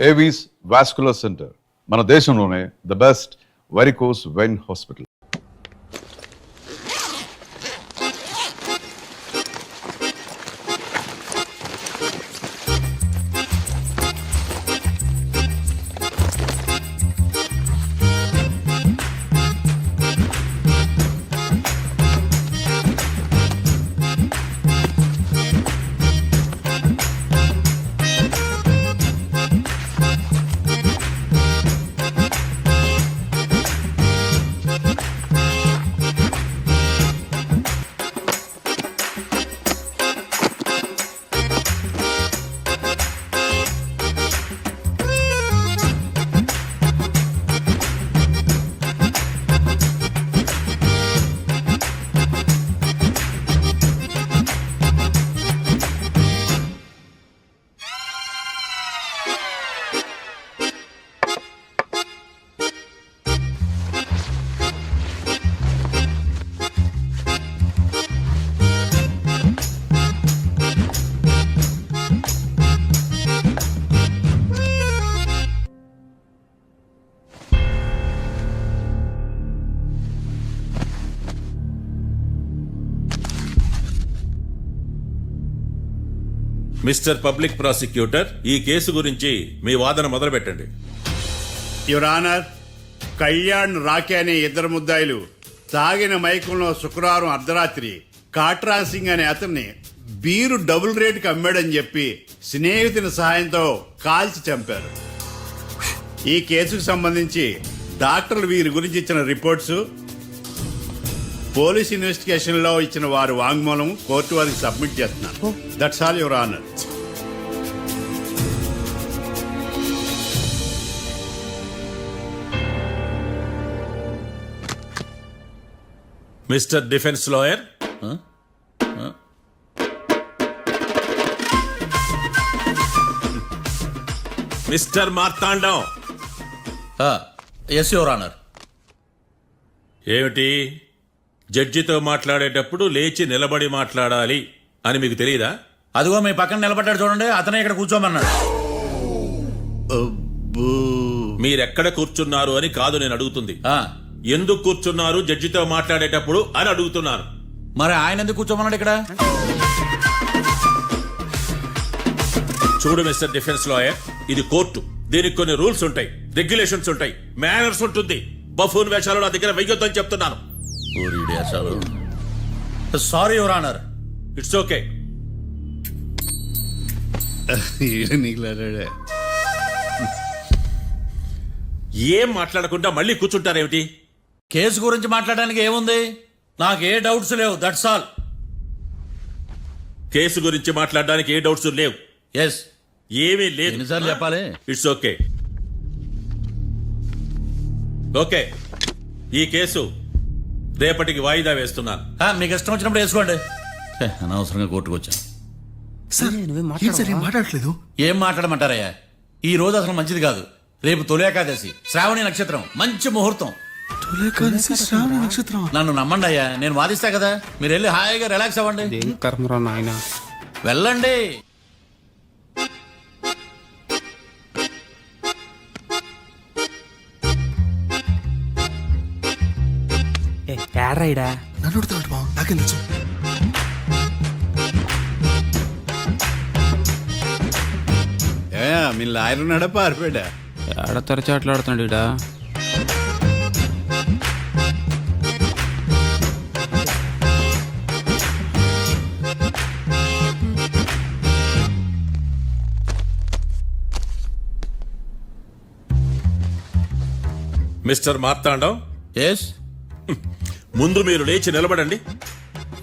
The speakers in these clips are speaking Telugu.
ఏవీస్ వాస్కులర్ సెంటర్ మన దేశంలోనే the best varicose vein hospital. Mister public prosecutor, ఈ కేసు గురించి మీ వాదన మొదలు పెట్టండి. యువర్ ఆనర్, కళ్యాణ్ రాకే అనే ఇద్దరు ముద్దాయిలు తాగిన మైకంలో శుక్రవారం అర్ధరాత్రి కాట్రా సింగ్ అనే అతన్ని బీరు డబుల్ రేటుకి అమ్మాడని చెప్పి స్నేహితుని సహాయంతో కాల్చి చంపారు. ఈ కేసుకు సంబంధించి డాక్టర్లు వీరి గురించి ఇచ్చిన రిపోర్ట్స్, పోలీస్ ఇన్వెస్టిగేషన్ లో ఇచ్చిన వారి వాంగ్మూలం కోర్టు వారికి సబ్మిట్ చేస్తున్నారు. That's all your honour. Mister defence lawyer, mister Marthandam. Yes your honour. ఏమిటి, జడ్జితో మాట్లాడేటప్పుడు లేచి నిలబడి మాట్లాడాలి అని మీకు తెలియదా? అదిగో మీ పక్కన నిలబడ్డాడు చూడండి, అతనే ఇక్కడ కూర్చోమన్నాడు. మీరెక్కడ కూర్చున్నారు అని కాదు నేను అడుగుతుంది. ఎందుకు కూర్చున్నారు జడ్జితో మాట్లాడేటప్పుడు అని అడుగుతున్నాను. మరి ఆయన ఎందుకు కూర్చోమన్నాడు ఇక్కడ? చూడు మిస్టర్ డిఫెన్స్ లాయర్, ఇది కోర్టు. దీనికి కొన్ని రూల్స్ ఉంటాయి, రెగ్యులేషన్స్ ఉంటాయి, మేనర్స్ ఉంటుంది. బఫూన్ వేషాలు నా దగ్గర వెయ్యొద్దని చెప్తున్నాను. Sorry your honour. It's okay. ఏం మాట్లాడకుండా మళ్ళీ కూర్చుంటారేమిటి? కేసు గురించి మాట్లాడడానికి ఏముంది? నాకు ఏ డౌట్స్ లేవు, దట్స్ ఆల్. కేసు గురించి మాట్లాడడానికి ఏ డౌట్స్ లేవు? ఎస్. ఏమీ లేదు. ఎన్నిసార్లు చెప్పాలి? It's okay. ఓకే, ఈ కేసు రేపటికి వాయిదా వేస్తున్నాను. మీకు ఇష్టం వచ్చినప్పుడు వేసుకోండి. అనవసరంగా కోర్టుకు వచ్చాను. మాట్లాడట్లేదు. ఏం మాట్లాడమంటారయ్యా? ఈ రోజు అసలు మంచిది కాదు. రేపు తొలి ఏకాదశి, శ్రావణి నక్షత్రం, మంచి ముహూర్తం. నన్ను నమ్మండి అయ్యా, నేను వాదిస్తా కదా. మీరు వెళ్ళి హాయిగా రిలాక్స్ అవ్వండి. వెళ్ళండి. నన్ను నాకేం తెలుసు. మీ లాయర్ ఉన్నాడా పారిపోయాడా? ఆడ తరచాట్లాడుతున్నాడు ఇడా. మిస్టర్ మార్తాండం. ఎస్. ముందు మీరు లేచి నిలబడండి.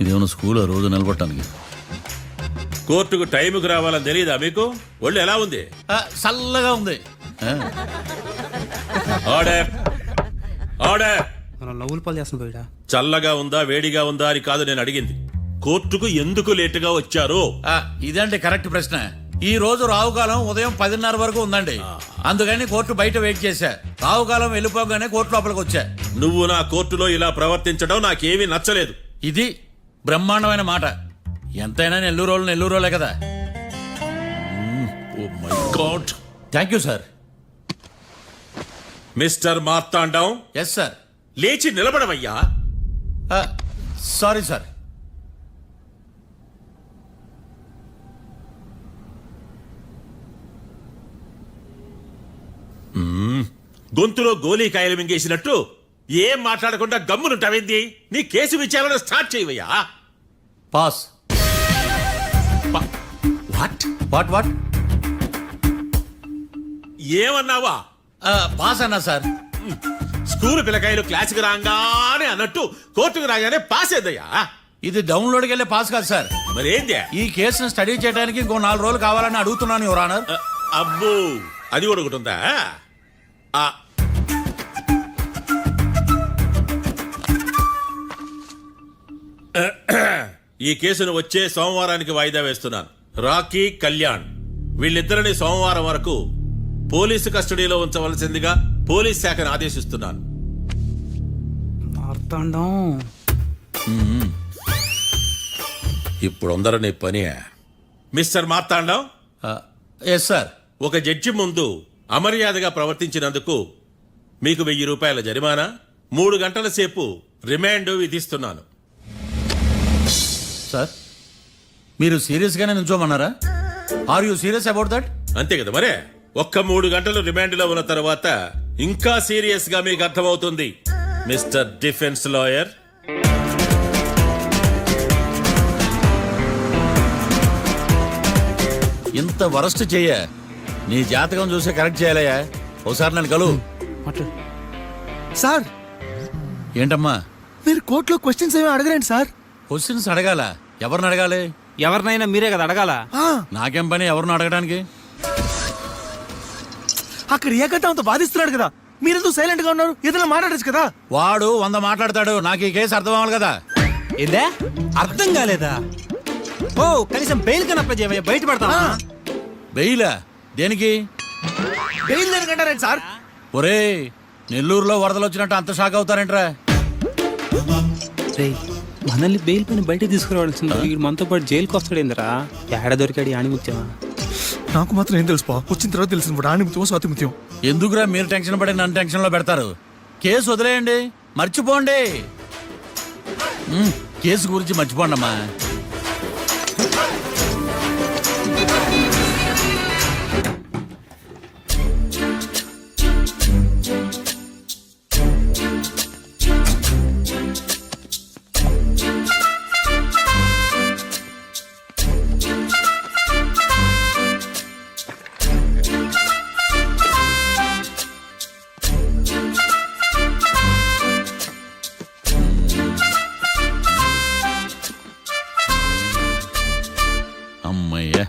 ఇదేమన్నా స్కూల్ రోజు నిలబడటానికి? కోర్టుకు టైంకి రావాలని తెలియదా మీకు? ఒళ్ళు ఎలా ఉంది? చల్లగా ఉంది. Order, order. నవ్వులు పాలు చేస్తున్నా పోయిడా. చల్లగా ఉందా వేడిగా ఉందా అని కాదు నేను అడిగింది. కోర్టుకు ఎందుకు లేటుగా వచ్చారు? ఇదండి కరెక్ట్ ప్రశ్న. ఈ రోజు రావుకాలం ఉదయం 10:30 వరకు ఉందండి. అందుకని కోర్టు బయట వెయిట్ చేశా. రావుకాలం వెళ్ళిపోగానే కోర్టు లోపలికి వచ్చా. నువ్వు నా కోర్టులో ఇలా ప్రవర్తించడం నాకేమీ నచ్చలేదు. ఇది బ్రహ్మాండమైన మాట. ఎంతైనా నెల్లూరోలే కదా. Oh my god. Thank you sir. Mister Marthandam, yes sir. లేచి నిలబడవయ్యా. Sorry sir. గొంతులో గోలీకాయలు మింగేసినట్టు ఏం మాట్లాడకుండా గమ్మునుంటావేంది? నీ కేసు విచారణ స్టార్ట్ చేయవయ్యా. పాస్. వాట్? What what? ఏమన్నావా? పాస్ అన్నా సార్. స్కూల్ పిల్లకాయలు క్లాసుకు రాగానే అన్నట్టు కోర్టుకు రాగానే పాస్ ఏదయ్యా? ఇది డౌన్లోడ్కి వెళ్ళే పాస్ కాదు సార్. మరేంది? ఈ కేసును స్టడీ చేయడానికి ఇంకో 4 రోజులు కావాలని అడుగుతున్నాను యువర్ ఆనర్. అబ్బో, అది కూడా ఒకటి ఉందా? ఆ, ఈ కేసును వచ్చే సోమవారానికి వాయిదా వేస్తున్నాను. రాకీ, కళ్యాణ్ వీళ్ళిద్దరిని సోమవారం వరకు పోలీసు కస్టడీలో ఉంచవలసిందిగా పోలీస్ శాఖను ఆదేశిస్తున్నాను. మార్తాండం. ఇప్పుడు అందరూ పని. Mister Marthandam, yes sir. ఒక జడ్జి ముందు అమర్యాదగా ప్రవర్తించినందుకు మీకు 1000 రూపాయల జరిమానా, 3 గంటల సేపు రిమాండ్ విధిస్తున్నాను. సార్, మీరు సీరియస్గానే నిల్చోమన్నారా? Are you serious about that? అంతే కదా మరే. ఒక్క 3 గంటలు రిమాండ్ లో ఉన్న తర్వాత ఇంకా సీరియస్ గా మీకు అర్థమవుతుంది మిస్టర్ డిఫెన్స్ లాయర్. ఇంత వరస్ట్ చెయ్య నీ జాతకం చూసి కరెక్ట్ చేయాలయ్యా. ఒకసారి నన్ను కలువు. మాట్లాడు. సార్ ఏంటమ్మా? మీరు కోర్టులో క్వశ్చన్స్ ఏమి అడగరండి సార్. క్వశ్చన్స్ అడగాల? ఎవరిని అడగాలి? ఎవరినైనా మీరే కదా అడగాల. ఆ, నాకేం పని ఎవరిని అడగడానికి? అక్కడ ఏకతాంతో బాధిస్తున్నాడు కదా, మీరెందుకు సైలెంట్ గా ఉన్నారు? ఏదైనా మాట్లాడచ్చు కదా. వాడు 100 మాట్లాడతాడు. నాకు ఈ కేసు అర్థం అవ్వాలి కదా. ఏందే అర్థం కాలేదా? ఓ కనీసం బెయిల్ కన్నా అప్లై చేయవయ్యా, బయట పడతా. బెయిలా? దేనికి? బెయిల్ దేనికంటారండి సార్? ఒరే, నెల్లూరులో వరదలు వచ్చినట్టు అంత షాక్ అవుతారేంట్రా? మనల్ని బెయిల్ పైన బయట తీసుకురావాల్సింది. వీడు మనతో పాటు జైలుకి వస్తాడేందిరా? ఏడ దొరికాడు ఆని ముత్యమా? నాకు మాత్రం ఏం తెలుసు వచ్చిన తర్వాత తెలిసింది ఆణిముత్యం స్వాతిముత్యం. ఎందుకురా మీరు టెన్షన్ పడి నన్ను టెన్షన్ లో పెడతారు? కేసు వదిలేయండి, మర్చిపోండి. కేసు గురించి మర్చిపోండి అమ్మా. అమ్మయ్య,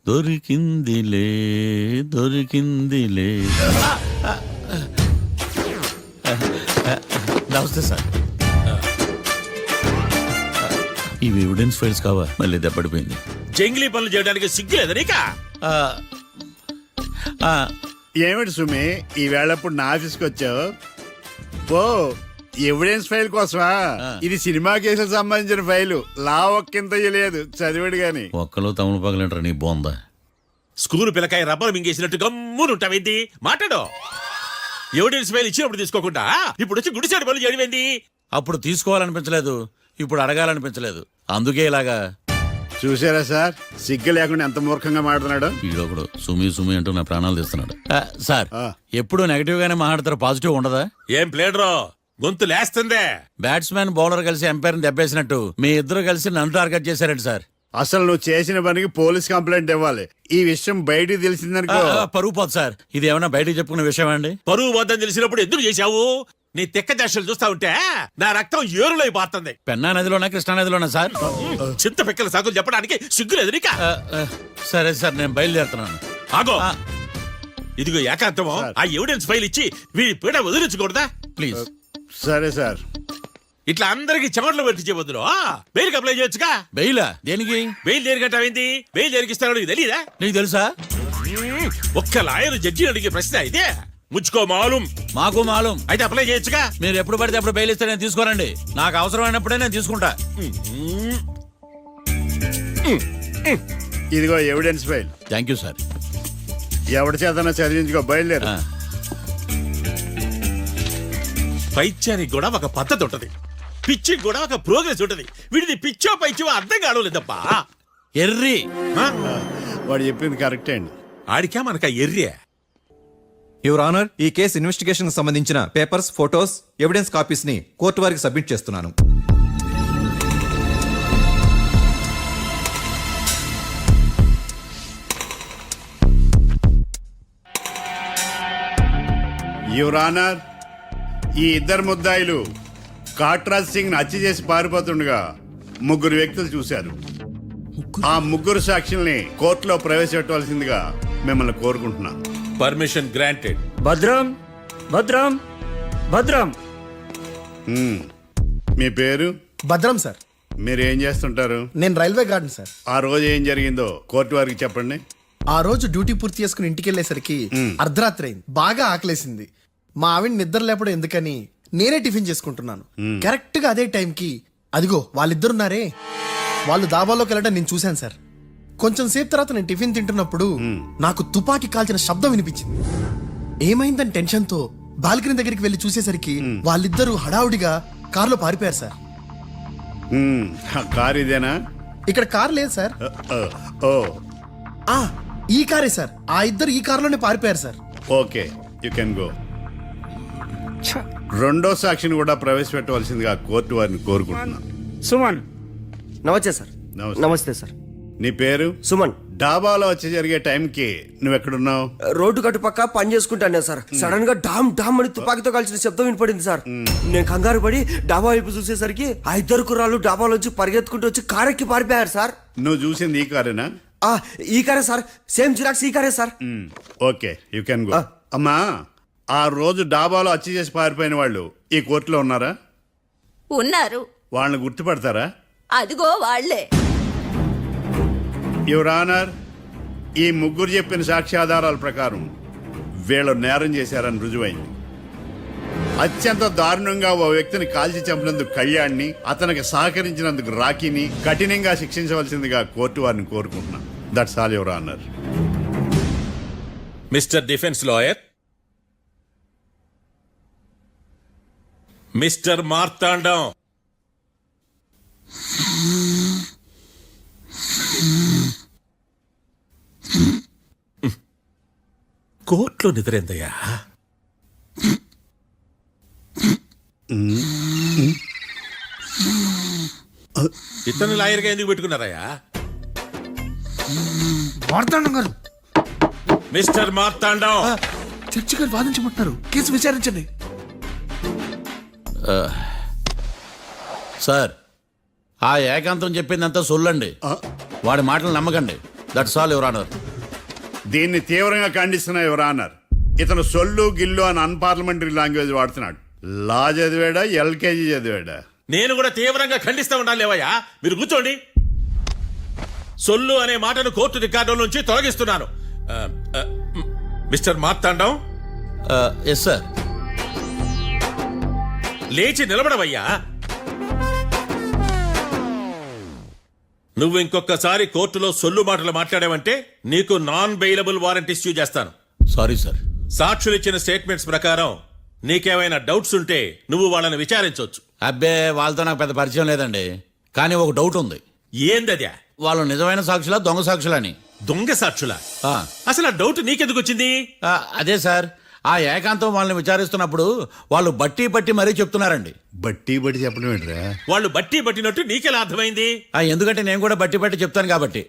దొరికిందిలే దొరికిందిలే. నమస్తే సార్. ఇవి ఎవిడెన్స్ ఫైల్స్ కావా? మళ్ళీ దెబ్బడిపోయింది. జంగిలీ పనులు చేయడానికి సిగ్గులేదు నీకా? ఏమిటి సుమి ఈ వేళప్పుడు నా ఆఫీస్కి వచ్చావు? ఓ ఎవిడెన్స్ ఫైల్ కోసమా? ఇది సినిమా కేసులకు సంబంధించిన ఫైలు. లా ఒక్కింత లేదు, చదివాడు గాని. ఒక్కలో తమను పగలంటారు నీ బోందా. School పిల్లకాయ rubber మింగేసినట్టు గమ్మునుంటావేంది? మాట్లాడు. ఎవిడెన్స్ ఫైల్ ఇచ్చినప్పుడు తీసుకోకుండా ఇప్పుడు వచ్చి గుడిసాడు పనులు చేయడమేంది? అప్పుడు తీసుకోవాలనిపించలేదు, ఇప్పుడు అడగాలనిపించలేదు. అందుకే ఇలాగా. చూసారా సార్, సిగ్గు లేకుండా ఎంత మూర్ఖంగా మాట్లాడుతున్నాడు. ఈడొకడు సుమి సుమి అంటూ నా ప్రాణాలు తీస్తున్నాడు. సార్, ఆ. ఎప్పుడు నెగటివ్ గానే మాట్లాడతారు, పాజిటివ్ ఉండదా? ఏం ప్లేడరో గొంతు లేస్తుందే. బ్యాట్స్మెన్ బౌలర్ కలిసి ఎంపైర్ దెబ్బేసినట్టు మీ ఇద్దరు కలిసి నన్ను టార్గెట్ చేశారండి సార్. అసలు నువ్వు చేసిన పనికి పోలీస్ కంప్లైంట్ ఇవ్వాలి. ఈ విషయం బయటికి తెలిసిందనుకో పరుగు పోదు సార్. ఇది ఏమైనా బయటకు చెప్పుకునే విషయం అండి? పరువు వద్దని తెలిసినప్పుడు ఎందుకు చేశావు? నీ తెక్క దశలు చూస్తా ఉంటే నా రక్తం ఏరులో పారుతుంది. పెన్నా నదిలోనా కృష్ణా నదిలోనా సార్? చింత పిక్కల సాకులు చెప్పడానికి సిగ్గులేదు నీకా? సరే సార్, నేను బయలుదేరుతున్నాను. ఆగో, ఆ. ఇదిగో ఏకాంతమో ఆ ఎవిడెన్స్ ఫైల్ ఇచ్చి వీడి పీడ వదిలించకూడదా? ప్లీజ్. సరే సార్. ఇట్లా అందరికి చెమటలు పెట్టి చేయవద్దు. బెయిల్ అప్లై చేయొచ్చుగా. బెయిలా? దేనికి? బెయిల్ దేనికంటావేంది? బెయిల్ దేనికిస్తాడో నీకు తెలీదా? నీకు తెలుసా? ఒక్క లాయర్ జడ్జి అడిగే ప్రశ్న ఇదే. ముచ్చుకో మాలూం. మాకు మాలూం. అయితే అప్లై చేయొచ్చుగా. మీరు ఎప్పుడు పడితే అప్పుడు బెయిల్ ఇస్తే నేను తీసుకోనండి. నాకు అవసరమైనప్పుడే నేను తీసుకుంటా. ఇదిగో evidence file. Thank you sir. ఎవరి చేతనా చదివించుకో, బయలుదేరు. పైత్యానికి కూడా ఒక పద్ధతి ఉంటది, పిచ్చికి కూడా ఒక ప్రోగ్రెస్ ఉంటది. వీడిది పిచ్చో పైచో అర్థం కావలేదప్పా. ఎర్రి ఆ? వాడు చెప్పింది కరెక్టే అండి. ఆడికా మనక ఎర్రియా? యువర్ ఆనర్, ఈ కేసు ఇన్వెస్టిగేషన్ సంబంధించిన పేపర్స్, ఫోటోస్, ఎవిడెన్స్ కాపీస్ ని కోర్టు వారికి సబ్మిట్ చేస్తున్నాను. యువర్ ఆనర్, ఈ ఇద్దరు ముద్దాయిలు కాట్రాజ్ సింగ్ హత్య చేసి పారిపోతుండగా ముగ్గురు వ్యక్తులు చూశారు. ఆ ముగ్గురు సాక్షుల్ని కోర్టులో ప్రవేశపెట్టవలసిందిగా మిమ్మల్ని కోరుకుంటున్నాను. Permission granted. భద్రం భద్రం భద్రం. మీ పేరు? భద్రం సార్. మీరు ఏం చేస్తుంటారు? నేను రైల్వే గార్డెన్ సార్. ఆ రోజు ఏం జరిగిందో కోర్టు వారికి చెప్పండి. ఆ రోజు డ్యూటీ పూర్తి చేసుకుని ఇంటికి వెళ్ళేసరికి అర్ధరాత్రి అయింది. బాగా ఆకలేసింది. మా ఆవిడ నిద్ర లేపడం ఎందుకని నేనే టిఫిన్ చేసుకుంటున్నాను. కరెక్ట్ గా అదే టైంకి అదిగో వాళ్ళిద్దరున్నారే, వాళ్ళు దాబాలోకి వెళ్ళడం నేను చూశాను సార్. కొంచెం సేపు తర్వాత నేను టిఫిన్ తింటున్నప్పుడు నాకు తుపాకీ కాల్చిన శబ్దం వినిపించింది. ఏమైందని టెన్షన్ తో బాల్కనీ దగ్గరికి వెళ్లి చూసేసరికి వాళ్ళిద్దరూ హడావుడిగా కారులో పారిపోయారు సార్. ఆ కారు ఇదేనా? ఇక్కడ కార్ లేదు సార్. ఓ, ఆ ఈ కారే సార్. ఆ ఇద్దరు ఈ కారులోనే పారిపోయారు sir. Okay, you can go. రెండో సాక్షిని కూడా ప్రవేశపెట్టవలసిందిగా కోర్టు వారిని కోరుకుంటున్నాను. సుమన్. నమస్తే సార్. నమస్తే. నమస్తే సార్. నీ పేరు? సుమన్. డాబాలో వచ్చి జరిగే టైంకి నువ్వు ఎక్కడున్నావు? రోడ్డు కట్టు పక్క పని చేసుకుంటానే సార్. సడన్ గా డామ్ డామ్ అని తుపాకీతో కలిసిన శబ్దం వినపడింది సార్. నేను కంగారు పడి డాబా వైపు చూసేసరికి ఆ ఇద్దరు కుర్రాళ్ళు డాబాలోంచి పరిగెత్తుకుంటూ వచ్చి కారెక్కి పారిపోయారు సార్. నువ్వు చూసింది ఈ కారేనా? ఈ కారే సార్. సేమ్ జిరాక్స్ ఈ కారే sir. Okay, you can go. అమ్మా, ఆ రోజు డాబాలో హత్య చేసి పారిపోయిన వాళ్ళు ఈ కోర్టులో ఉన్నారా? ఉన్నారు. వాళ్ళని గుర్తుపడతారా? అదిగో వాళ్లే. యువర్ ఆనర్, ఈ ముగ్గురు చెప్పిన సాక్ష్యాధారాల ప్రకారం వీళ్ళు నేరం చేశారని రుజువైంది. అత్యంత దారుణంగా ఓ వ్యక్తిని కాల్చి చంపినందుకు కళ్యాణ్ని, అతనికి సహకరించినందుకు రాకీని కఠినంగా శిక్షించవలసిందిగా కోర్టు వారిని కోరుకుంటున్నాను. That's all your honour. Mister defence lawyer, mister Marthandam, కోర్టులో నిద్రేందయ్యా? ఇతను లాయర్గా ఎందుకు పెట్టుకున్నారయ్యా? మార్తాండం గారు, మిస్టర్ మార్తాండం, చర్చి గారు వాదించమంటున్నారు. కేసు విచారించండి. సార్, ఆ ఏకాంతం చెప్పిందంతా సొల్లండి. వాడి మాటలు నమ్మకండి. That's all your honour. దీన్ని తీవ్రంగా ఖండిస్తున్నా యువర్ ఆనర్. ఇతను సొల్లు గిల్లు అని అన్పార్లమెంటరీ లాంగ్వేజ్ వాడుతున్నాడు. లా చదివాడా, ఎల్కేజీ చదివాడా? నేను కూడా తీవ్రంగా ఖండిస్తా ఉండాలి. లేవయ్యా, మీరు కూర్చోండి. సొల్లు అనే మాటను కోర్టు రికార్డు నుంచి తొలగిస్తున్నాను. Mister Marthandam, yes sir. లేచి నిలబడవయ్యా. నువ్వు ఇంకొకసారి కోర్టులో సొల్లు మాటలు మాట్లాడావంటే నీకు నాన్ బెయిలబుల్ వారెంట్ ఇష్యూ చేస్తాను. Sorry sir. సాక్షులు ఇచ్చిన స్టేట్మెంట్స్ ప్రకారం నీకేమైనా డౌట్స్ ఉంటే నువ్వు వాళ్ళని విచారించవచ్చు. అబ్బే, వాళ్ళతో నాకు పెద్ద పరిచయం లేదండి. కానీ ఒక డౌట్ ఉంది. ఏందద్యా? వాళ్ళు నిజమైన సాక్షులా, దొంగ సాక్షులని? దొంగ సాక్షులా? ఆ. అసలు ఆ డౌట్ నీకెందుకు వచ్చింది? అదే సార్, ఆ ఏకాంతం వాళ్ళని విచారిస్తున్నప్పుడు వాళ్ళు బట్టి పట్టి మరీ చెప్తున్నారండి. బట్టి బట్టి చెప్పడం ఏంట్రా? వాళ్ళు బట్టి పట్టినట్టు నీకెలా అర్థమైంది? ఎందుకంటే నేను కూడా బట్టి పట్టి చెప్తాను కాబట్టి.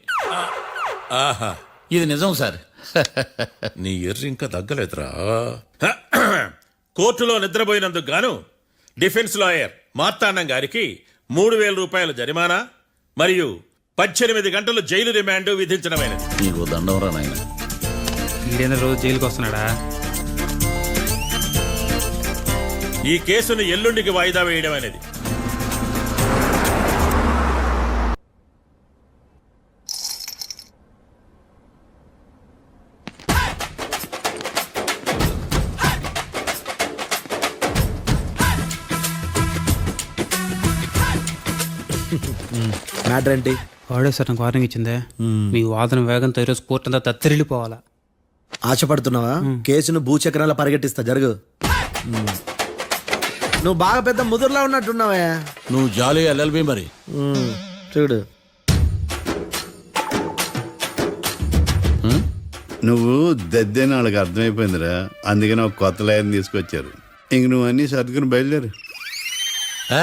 ఆహా, ఇది నిజం సార్. నీ ఎర్రి ఇంకా తగ్గలేదురా. కోర్టులో నిద్రపోయినందుకు గాను డిఫెన్స్ లాయర్ మార్తాండం గారికి 3,000 రూపాయల జరిమానా మరియు 18 గంటలు జైలు రిమాండ్ విధించడమైనది. నీకు దండం రా నాయన. ఈడేనా రోజు జైలుకి వస్తున్నాడా? ఈ కేసును ఎల్లుండికి వాయిదా వేయడం అనేది. మ్యాటర్ ఏంటి? వాడే సార్ నాకు వార్నింగ్ ఇచ్చిందే. మీ వాదన వేగంతో ఈరోజు కోర్టు అంతా తత్తరిల్లిపోవాలా. ఆశపడుతున్నావా కేసును భూచక్రాల పరిగెట్టిస్తా జరుగు నువ్వు బాగా పెద్ద ముదురులా ఉన్నట్టున్నావా నువ్వు జాలి ఎల్ఎల్బి మరి. చూడు నువ్వు దద్దని వాళ్ళకి అర్థమైపోయిందిరా, అందుకని ఒక కొత్త లైన్ తీసుకొచ్చారు. ఇంక నువ్వు అన్నీ సర్దుకుని బయలుదేరు. ఏ?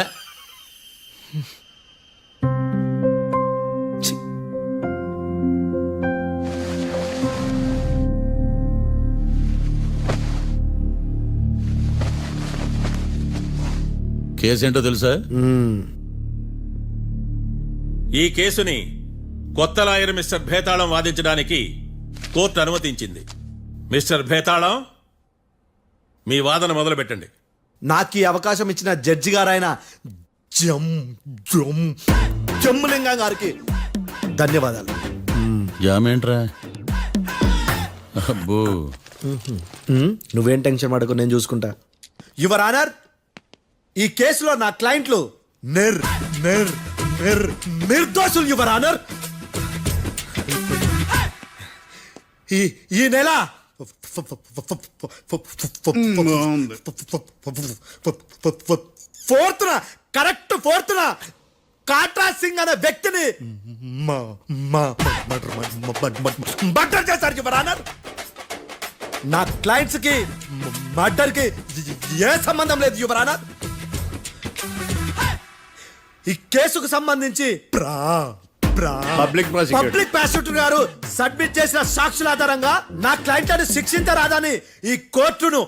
కేసేంటో తెలుసా? ఈ కేసుని కొత్త లాయర్ మిస్టర్ భేతాళం వాదించడానికి కోర్టు అనుమతించింది. మిస్టర్ భేతాళం, మీ వాదన మొదలు పెట్టండి. నాకు ఈ అవకాశం ఇచ్చిన జడ్జి గారైన జమ్ములింగం గారికి ధన్యవాదాలు. జామేంట్రా? అబ్బో, నువ్వేం టెన్షన్ పడకు, నేను చూసుకుంటా. యువర్ ఆనర్, ఈ కేసులో నా క్లయింట్లు నిర్దోషులు యువర్ ఆనర్. ఈ నెల ఫోర్త్న కాట్రా సింగ్ అనే వ్యక్తిని మర్డర్ చేశారు యువర్ ఆనర్. నా క్లయింట్స్ కి మర్డర్ కి ఏ సంబంధం లేదు యువర్ ఆనర్. ఈ కేసుకు సంబంధించి పబ్లిక్ ప్రాసిక్యూటర్ పబ్లిక్ ప్రాసిక్యూటర్ గారు సబ్మిట్ చేసిన సాక్షుల ఆధారంగా నా క్లయింట్ అని శిక్షించరాదని ఈ కోర్టును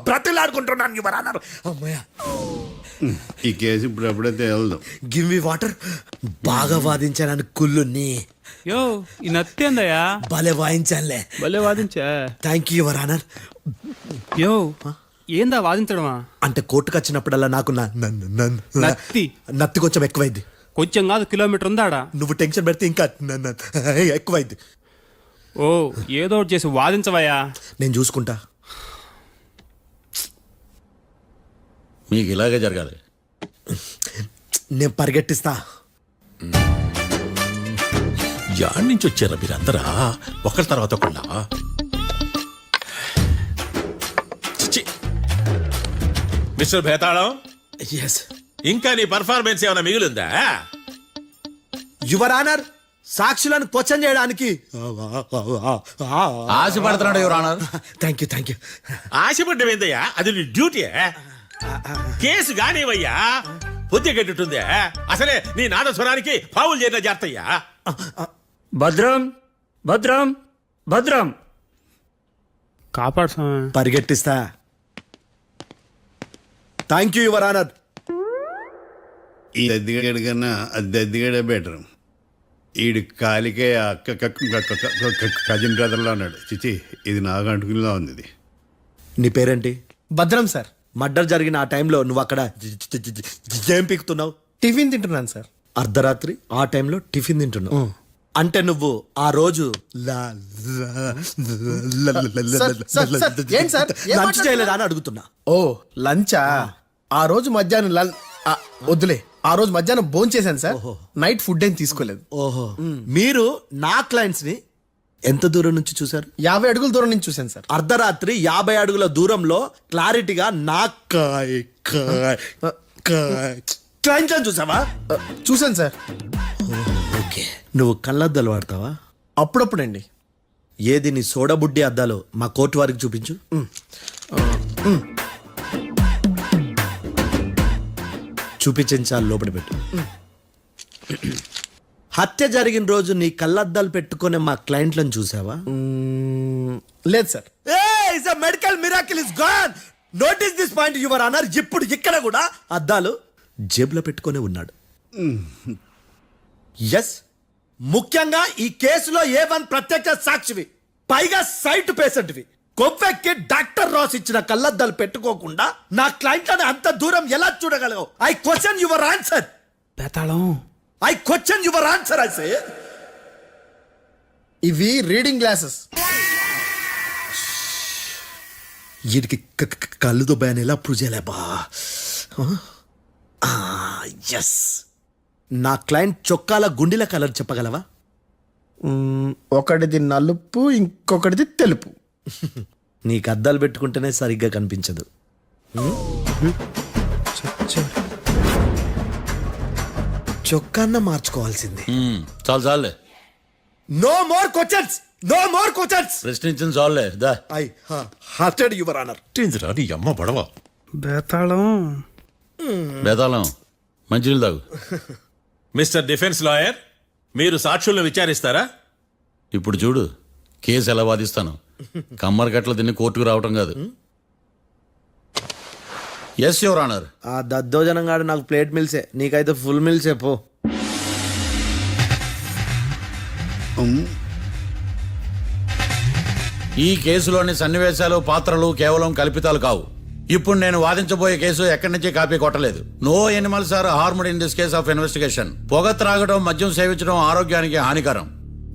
బ్రతిలాడుకుంటున్నాను యువర్ ఆనర్. అమ్మయ్య, ఈ కేసు ఇప్పుడు ఎప్పుడైతే వెళ్దాం. Give me water. బాగా వాదించానని కుళ్ళుని యో ఈ నత్తేందయ్యా, భలే వాయించానులే. భలే వాదించా. Thank you your honour. యో ఏందా వాదించడమా? అంటే కోర్టుకు వచ్చినప్పుడల్లా నాకు నత్తి నత్తి కొంచెం ఎక్కువైంది. కొంచెం కాదు, కిలోమీటర్ ఉందాడా. నువ్వు టెన్షన్ పెడితే ఇంకా ఎక్కువైంది. ఓ ఏదో ఒకటి చేసి వాదించవయ్యా. నేను చూసుకుంటా. మీకు ఇలాగే జరగాలి. నేను పరిగెట్టిస్తా. యాడ్ నుంచి వచ్చారా మీరందరా ఒకరి తర్వాత ఒకళ్ళ? చిచ్చి. మిస్టర్ భేతాళం, ఎస్ ఇంకా నీ పర్ఫార్మెన్స్ ఏమైనా మిగిలిందా? యువర్ ఆనర్, సాక్షులను క్వశ్చన్ చేయడానికి ఆశపడుతున్నాడు యువర్ ఆనర్. Thank you. ఆశపడ్డం ఏందయ్యా, అది నీ డ్యూటీ. కేసు గానివయ్యా, బుద్ధి గట్టుందే. అసలే నీ నాదస్వరానికి పావులు చేరిన జాతయ్యా. భద్రం భద్రం భద్రం కాపాడు స్వామి. పరిగెట్టిస్తా. Thank you your honour. ఈ దద్దిగాడి కన్నా అది దద్దిగాడే బెటర్. ఈడు కాలికే కజిన్ బ్రదర్లో అన్నాడు. చిచి, ఇది నాకు అంటుకునిలా ఉంది. ఇది నీ పేరేంటి? భద్రం సార్. మర్డర్ జరిగిన ఆ టైంలో నువ్వు అక్కడ ఏం పీకుతున్నావు? టిఫిన్ తింటున్నాను సార్. అర్ధరాత్రి ఆ టైంలో టిఫిన్ తింటున్నావు అంటే నువ్వు ఆ రోజు లంచ్ చేయలేదా అని అడుగుతున్నా. ఓ లంచా? ఆ రోజు మధ్యాహ్నం వద్దులే, ఆ రోజు మధ్యాహ్నం భోజనం చేశాను సార్. నైట్ ఫుడ్ ఏం తీసుకోలేదు. ఓహో, మీరు నా క్లయింట్స్ ని ఎంత దూరం నుంచి చూసారు? 50 అడుగుల దూరం నుంచి చూశాను సార్. అర్ధరాత్రి 50 అడుగుల దూరంలో క్లారిటీగా నా క్లయింట్ అని చూసావా? చూశాను సార్. ఓకే, నువ్వు కళ్ళద్దాలు వాడతావా? అప్పుడప్పుడండి. ఏది నీ సోడబుడ్డి అద్దాలు మా కోర్టు వారికి చూపించు. చూపించాలి, లోపల పెట్టు. హత్య జరిగిన రోజు నీ కళ్ళద్దాలు పెట్టుకునే మా క్లయింట్లను చూసావా? లేదు sir. Medical miracle is gone. Notice this point your honour. ఇప్పుడు ఇక్కడ కూడా అద్దాలు జేబులో పెట్టుకునే ఉన్నాడు. ఎస్, ముఖ్యంగా ఈ కేసులో A1 ప్రత్యక్ష సాక్షివి, పైగా సైట్ పేషెంట్వి. కొవ్వెక్కి డాక్టర్ రాస్ ఇచ్చిన కళ్ళద్దాలు పెట్టుకోకుండా నా క్లయింట్లను అంత దూరం ఎలా చూడగలవు? I question your answer. Bethalam, I question your answer. I say ఇవి రీడింగ్ గ్లాసెస్. వీటికి కళ్ళు దుబ్బాయని ఎలా ప్రూవ్ చేయలేబా? ఎస్, నా క్లయింట్ చొక్కాల గుండెల కలర్ చెప్పగలవా? ఒకటిది నలుపు ఇంకొకటిది తెలుపు. నీకు అద్దాలు పెట్టుకుంటేనే సరిగ్గా కనిపించదు. చొక్కాన్న మార్చుకోవాల్సింది. చాలు చాలులే, no more questions, no more questions. ప్రశ్నించిన చాలులే దా. I hearted your honour. నీ అమ్మ పడవ బేతాళం బేతాళం మంచినీళ్ళు తాగు. మిస్టర్ డిఫెన్స్ లాయర్, మీరు సాక్షులను విచారిస్తారా? ఇప్పుడు చూడు కేసు ఎలా వాదిస్తాను. కమ్మరి కట్టలు తిని కోర్టుకు రావటం కాదు. Yes your honour. ఆ దద్దోజనం గాడు నాకు ప్లేట్ మిల్సే, నీకైతే ఫుల్ మిల్సే పో. ఈ కేసులోని సన్నివేశాలు పాత్రలు కేవలం కల్పితాలు కావు. ఇప్పుడు నేను వాదించబోయే కేసు ఎక్కడి నుంచి కాపీ కొట్టలేదు. No animals are harmed in this case of investigation. పొగ త్రాగడం, మద్యం సేవించడం ఆరోగ్యానికి హానికరం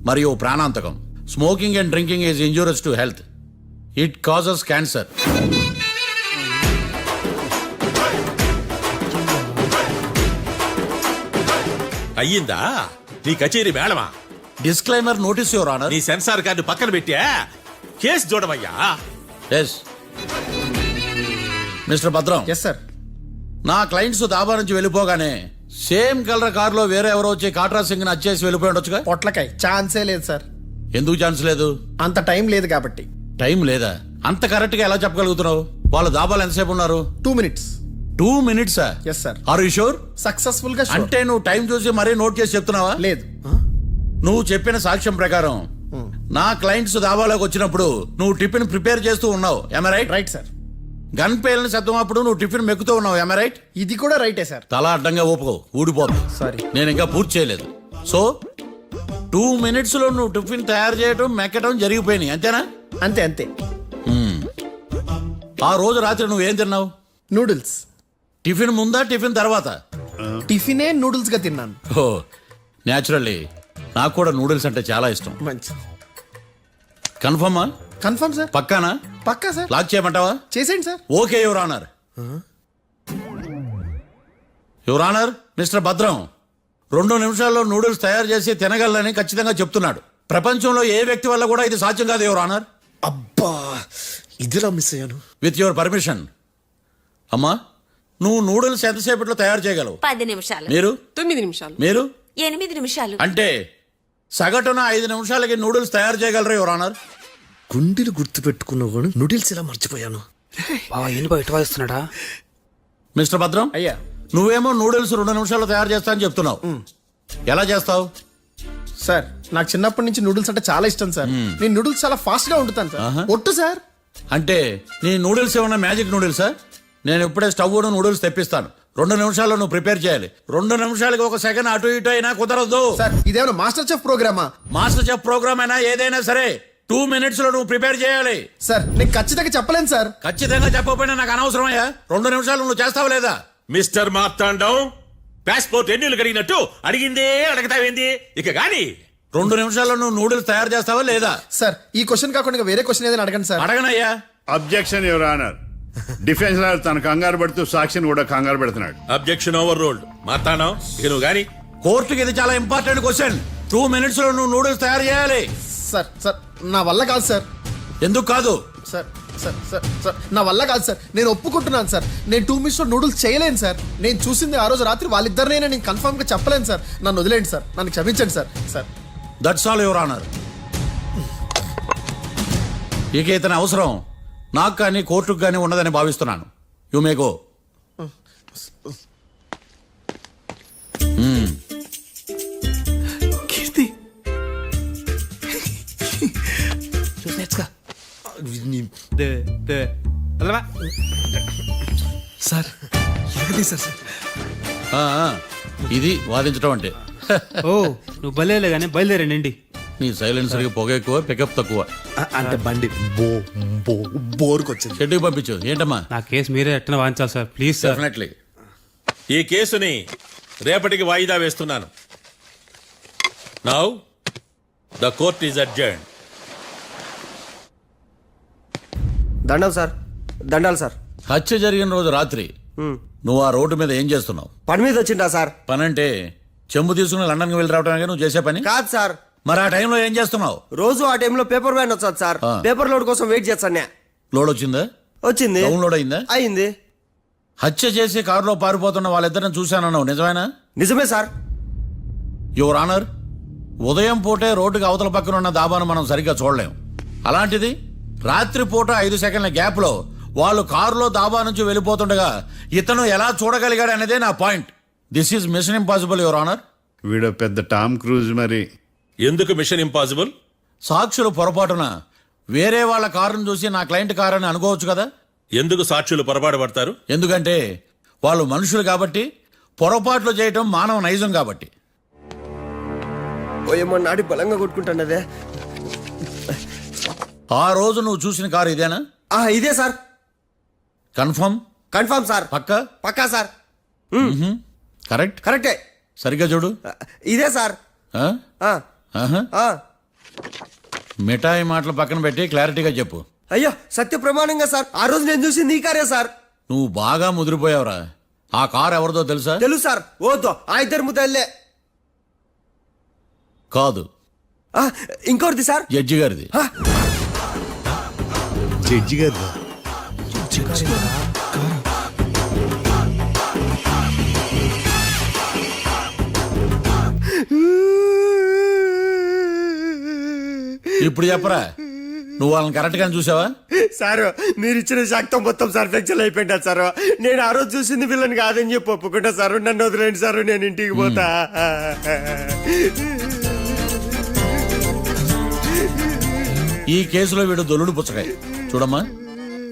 మరియు ప్రాణాంతకం. Smoking and drinking is injurious to health. It causes cancer. అయ్యిందా నీ కచేరీ మేడమా? Disclaimer notice your honour. నీ సెన్సార్ కార్డు పక్కన పెట్టా కేసు చూడమయ్యా. Yes mister Bhadram. Yes sir. నా క్లయింట్స్ దాబా నుంచి వెళ్ళిపోగానే సేమ్ కలర్ కారులో వేరే ఎవరో వచ్చి కాట్రా సింగ్ వచ్చేసి వెళ్ళిపోయి ఉండొచ్చుగా. పొట్లకాయ ఛాన్సే లేదు సార్. ఎందుకు ఛాన్స్ లేదు? అంత టైం లేదు కాబట్టి. టైం లేదా? అంత కరెక్ట్ గా ఎలా చెప్పగలుగుతున్నావు? వాళ్ళు దాబాలు ఎంతసేపు ఉన్నారు? 2 minutes. 2 minutes? Yes sir. Are you sure? Successful గా sure. అంటే నువ్వు టైం చూసి మరీ నోట్ చేసి చెప్తున్నావా? లేదు. నువ్వు చెప్పిన సాక్ష్యం ప్రకారం నా క్లయింట్స్ దాబాలోకి వచ్చినప్పుడు నువ్వు టిఫిన్ ప్రిపేర్ చేస్తూ ఉన్నావు. Am I right? Right sir. Gun పేలిన శబ్దం అప్పుడు నువ్వు టిఫిన్ మెక్కుతూ ఉన్నావు. Am I right? ఇది కూడా రైటే సార్. తల అడ్డంగా ఊపుకో, ఊడిపోతుంది. సారీ. నేను ఇంకా పూర్తి చేయలేదు. సో 2 minutes లో నువ్వు టిఫిన్ తయారు చేయడం మెక్కడం జరిగిపోయినాయి అంతేనా? అంతే అంతే. ఆ రోజు రాత్రి నువ్వేం తిన్నావు? నూడిల్స్. టిఫిన్ ముందా టిఫిన్ తర్వాత? టిఫినే నూడిల్స్ గా తిన్నాను. ఓ న్యాచురల్లీ నాకు కూడా నూడిల్స్ అంటే చాలా ఇష్టం. మంచి. కన్ఫర్మా? Confirm sir. పక్కానా? పక్కా సార్. లాక్ చేయమంటావా? చేసేయండి sir. Okay your honour. Your honour, mister Bhadram 2 నిమిషాల్లో నూడిల్స్ తయారు చేసి తినగలని ఖచ్చితంగా చెప్తున్నాడు. ప్రపంచంలో ఏ వ్యక్తి వల్ల కూడా ఇది సాధ్యం కాదు యువర్ ఆనర్. అబ్బా ఇదిలా మిస్ అయ్యాను. With your permission. అమ్మా, నువ్వు నూడిల్స్ ఎంతసేపట్లో తయారు చేయగలవు? 10 నిమిషాలు. మీరు? 9 నిమిషాలు. మీరు? 8 నిమిషాలు. అంటే సగటున 5 నిమిషాలకి నూడిల్స్ తయారు చేయగలరు యువర్ ఆనర్. గుండెలు గుర్తు పెట్టుకున్నావు కానీ నూడిల్స్ ఇలా మర్చిపోయాను. బయట వాయిస్తున్నాడా? మిస్టర్ భద్రం, అయ్యా. నువ్వేమో నూడిల్స్ 2 నిమిషాల్లో తయారు చేస్తా అని చెప్తున్నావు. ఎలా చేస్తావు? సార్ నాకు చిన్నప్పటి నుంచి నూడిల్స్ అంటే చాలా ఇష్టం సార్. నేను నూడిల్స్ చాలా ఫాస్ట్ గా వండుతాను సార్. ఒట్టు సార్. అంటే నీ నూడిల్స్ ఏమన్నా మ్యాజిక్ నూడిల్సా? నేను ఇప్పుడే స్టవ్ నూడిల్స్ తెప్పిస్తాను. 2 నిమిషాల్లో నువ్వు ప్రిపేర్ చేయాలి. 2 నిమిషాలకి 1 సెకండ్ అటు ఇటు అయినా కుదరదు. సార్ ఇదేమైనా మాస్టర్ చెఫ్ ప్రోగ్రామా? మాస్టర్ చెఫ్ ప్రోగ్రామ్ అయినా ఏదైనా సరే 2 minutes లో నువ్వు ప్రిపేర్ చేయాలి. సార్ నేను ఖచ్చితంగా చెప్పలేను సార్. ఖచ్చితంగా చెప్పకపోయినా నాకు అనవసరమయ్యా. 2 నిమిషాలు నువ్వు చేస్తావు లేదా? మిస్టర్ మార్తాండం, పాస్పోర్ట్ ఎన్నిళ్ళు కడిగినట్టు అడిగిందే అడగతావేంది? ఇక గాని 2 నిమిషాల్లో నువ్వు నూడిల్స్ తయారు చేస్తావా లేదా? సార్ ఈ క్వశ్చన్ కాకుండా ఇంకా వేరే క్వశ్చన్ ఏదైనా అడగండి సార్. అడగనయ్యా. Objection your honour. Defence lawyer తన కంగారు పడుతూ సాక్షిని కూడా కంగారు పెడుతున్నాడు. Objection over ruled. మార్తాండం, ఇక నువ్వు గాని. కోర్టుకి ఇది చాలా ఇంపార్టెంట్ క్వశ్చన్. 2 minutes లో నువ్వు నూడిల్స్ తయారు చేయాలి. సార్ సార్ నా వల్ల కాదు సార్. ఎందుకు కాదు? సార్ సార్ సార్ సార్ నా వల్ల కాదు సార్. నేను ఒప్పుకుంటున్నాను సార్. నేను 2 minutes లో నూడిల్స్ చేయలేను సార్. నేను చూసింది ఆ రోజు రాత్రి వాళ్ళిద్దరినైనా నేను కన్ఫర్మ్ గా చెప్పలేను సార్. నన్ను వదిలేండి సార్. నన్ను క్షమించండి sir. Sir that's all your honour. ఇక ఇతని అవసరం నాకు కానీ కోర్టుకు కానీ ఉండదని భావిస్తున్నాను. You may go. Keerthi sir ఎలాగది సార్? ఇది వాదించడం అంటే. ఓ నువ్వు బయలుదేరలే కానీ బయలుదేరండి. నీ సైలెన్సర్కి పొగ ఎక్కువ, పికప్ తక్కువ. అంటే బండి బోర్కి వచ్చింది. షెడ్యూకి పంపించు. ఏంటమ్మా? నా కేసు మీరే ఎట్టన వాయించాలి సార్, ప్లీజ్ సార్. డెఫినెట్లీ. ఈ కేసుని రేపటికి వాయిదా వేస్తున్నాను. Now the court is adjourned. దండాలు సార్. దండాలు సార్. హత్య జరిగిన రోజు రాత్రి నువ్వు ఆ రోడ్డు మీద ఏం చేస్తున్నావు? పని మీద వచ్చిందా సార్? పని అంటే చెంబు తీసుకుని లండన్కి వెళ్ళి రావడానికి నువ్వు చేసే పని కాదు సార్, మరి ఆ టైంలో ఏం చేస్తున్నావు? రోజు ఆ టైంలో పేపర్ వ్యాన్ వచ్చాది సార్. ఆ. పేపర్ లోడ్ కోసం వెయిట్ చేస్తాను. లోడ్ వచ్చిందా? వచ్చింది. డౌన్లోడ్ అయిందా? అయింది. హత్య చేసి కారులో పారిపోతున్న వాళ్ళిద్దరిని చూశానన్నావు, నిజమేనా? నిజమే సార్. యువర్ ఆనర్, ఉదయం పూటే రోడ్డుకి అవతల పక్కన ఉన్న దాబాను మనం సరిగ్గా చూడలేం. అలాంటిది రాత్రి పూట 5 సెకండ్ల గ్యాప్ లో వాళ్ళు కారులో దాబా నుంచి వెళ్ళిపోతుండగా ఇతను ఎలా చూడగలిగాడు అనేదే నా point. This is mission impossible your honour. వీడో పెద్ద టామ్ క్రూజ్ మరి. ఎందుకు మిషన్ ఇంపాసిబుల్? సాక్షులు పొరపాటున వేరే వాళ్ళ కారును చూసి నా క్లయింట్ కారు అని అనుకోవచ్చు కదా. ఎందుకు సాక్షులు పొరపాటు పడతారు? ఎందుకంటే వాళ్ళు మనుషులు కాబట్టి, పొరపాట్లు చేయటం మానవ నైజం కాబట్టి. ఓయమ్మ నాడి బలంగా కొట్టుకుంటానదే. ఆ రోజు నువ్వు చూసిన కారు ఇదేనా? ఇదే sir. Confirm? Confirm sir. Pakka? Pakka sir. Correct? కరెక్టే. సరిగ్గా చూడు. ఇదే సార్. ఆ? ఆ. ఆహా. ఆ. మిఠాయి మాటలు పక్కన పెట్టి క్లారిటీగా చెప్పు. అయ్యో సత్య ప్రమాణంగా సార్, ఆ రోజు నేను చూసింది ఈ కారే సార్. నువ్వు బాగా ముదిరిపోయావురా. ఆ కారు ఎవరిదో తెలుసా? తెలుసు సార్. ఓతో ఆ ఇద్దరు ముద్దల్లే. కాదు, ఇంకోటిది సార్. జడ్జి గారిది. జడ్జి గారు ఇప్పుడు చెప్పరా, నువ్వు వాళ్ళని కరెక్ట్ గానే చూసావా? సార్ మీరు ఇచ్చిన శాక్తం మొత్తం సార్ ఫ్లెక్చర్ అయిపోయింటా సార్. నేను ఆ రోజు చూసింది వీళ్ళని కాదని చెప్పి ఒప్పుకుంటా సార్. నన్ను వదిలేండి సార్, నేను ఇంటికి పోతా. ఈ కేసులో వీడు దొల్లుడు పుచ్చకాయ. చూడమ్మా,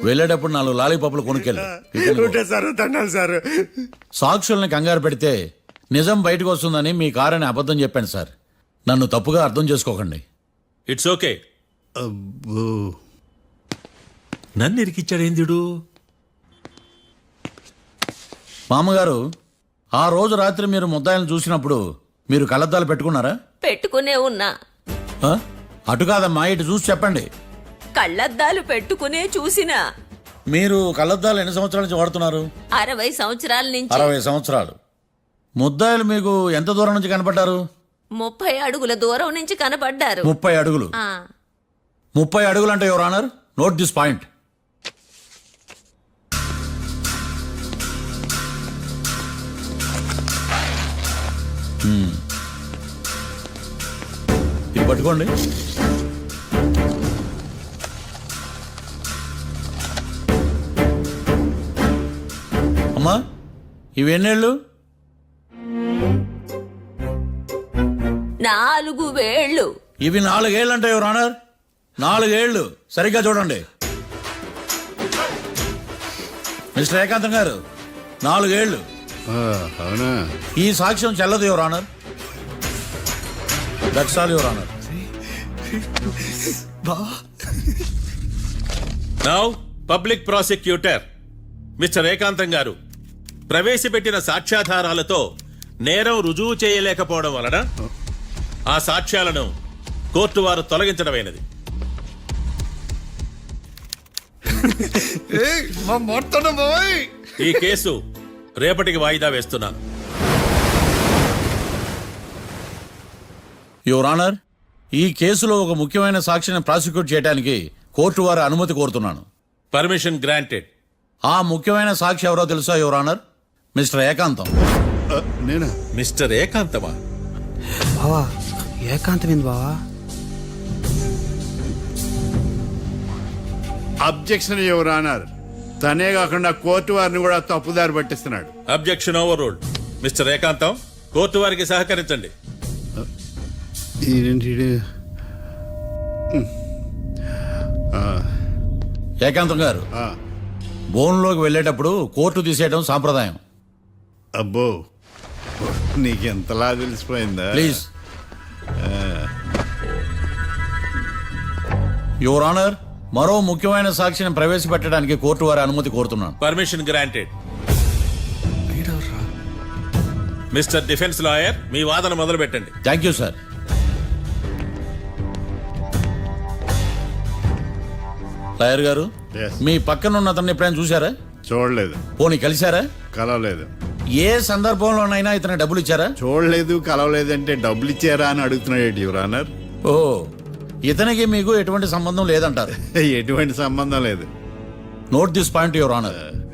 వెళ్ళేటప్పుడు 4 లాలీపాపులు కొనుక్కెళ్ళు. ఉంటే సార్ తండాలి సార్. సాక్షుల్ని కంగారు పెడితే నిజం బయటకు వస్తుందని మీ కారని అబద్ధం చెప్పాను సార్. నన్ను తప్పుగా అర్థం చేసుకోకండి. It's okay. అబ్బో. నన్ను ఇరికిచ్చాడేందుడు? మామగారు, ఆ రోజు రాత్రి మీరు ముద్దాయిలను చూసినప్పుడు మీరు కళ్ళద్దాలు పెట్టుకున్నారా? పెట్టుకునే ఉన్నా. ఆ? అటు కాదమ్మా, ఇటు చూసి చెప్పండి. కళ్ళద్దాలు పెట్టుకునే చూసినా. మీరు కళ్ళద్దాలు ఎన్ని సంవత్సరాల నుంచి వాడుతున్నారు? 60 సంవత్సరాల నుంచి. 60 సంవత్సరాలు. ముద్దాయిలు మీకు ఎంత దూరం నుంచి కనపడ్డారు? 30 అడుగుల దూరం నుంచి కనపడ్డారు. 30 అడుగులు. ఆ. 30 అడుగులు అంటే your honour, note this point. ఇది పట్టుకోండి. అమ్మా, ఇవి ఎన్నేళ్ళు? 4 వేళ్ళు. ఇవి 4 ఏళ్ళు అంటే యువర్ ఆనర్, 4 ఏళ్ళు. సరిగ్గా చూడండి మిస్టర్ ఏకాంతం గారు, 4 ఏళ్ళు. అవునా? ఈ సాక్ష్యం చెల్లదు your honour. That's all your honour. Now public prosecutor mister ఏకాంతం గారు ప్రవేశపెట్టిన సాక్ష్యాధారాలతో నేరం రుజువు చేయలేకపోవడం వలన ఆ సాక్ష్యాలను కోర్టు వారు తొలగించడమైనది. ఈ కేసు రేపటికి వాయిదా వేస్తున్నాను. యువర్ ఆనర్, ఈ కేసులో ఒక ముఖ్యమైన సాక్షిని ప్రాసిక్యూట్ చేయడానికి కోర్టు వారి అనుమతి కోరుతున్నాను. Permission granted. ఆ ముఖ్యమైన సాక్షి ఎవరో తెలుసా యువర్ ఆనర్? మిస్టర్ ఏకాంతం. నేనా? మిస్టర్ ఏకాంతమా? బావా ఏకాంతమైంది బావా. Objection your honour. తనే కాకుండా కోర్టు వారిని కూడా తప్పుదారి పట్టిస్తున్నాడు. Objection overruled. Mister Ekantham, court వారికి సహకరించండి. ఏకాంతం గారు, బోన్లోకి వెళ్ళేటప్పుడు కోర్టు తీసేయడం సాంప్రదాయం. అబ్బో, నీకెంతలా తెలిసిపోయిందా? ప్లీజ్. యువర్ ఆనర్, మరో ముఖ్యమైన సాక్షిని ప్రవేశపెట్టడానికి కోర్టు వారి అనుమతి కోరుతున్నాను. Permission granted. Mister defence lawyer, మీ వాదన మొదలు పెట్టండి. Thank you sir. లాయర్ గారు, Yes. మీ పక్కన ఉన్న అతన్ని ఎప్పుడైనా చూసారా? చూడలేదు. పోనీ కలిశారా? కలవలేదు. ఏ సందర్భంలోనైనా ఇతను డబ్బులు ఇచ్చారా? చూడలేదు, కలవలేదు అంటే డబ్బులు ఇచ్చారా అని అడుగుతున్నాడు యువర్ ఆనర్. ఓ ఇతనికి మీకు ఎటువంటి సంబంధం లేదంటారు. ఎటువంటి సంబంధం లేదు. Note this point your honour.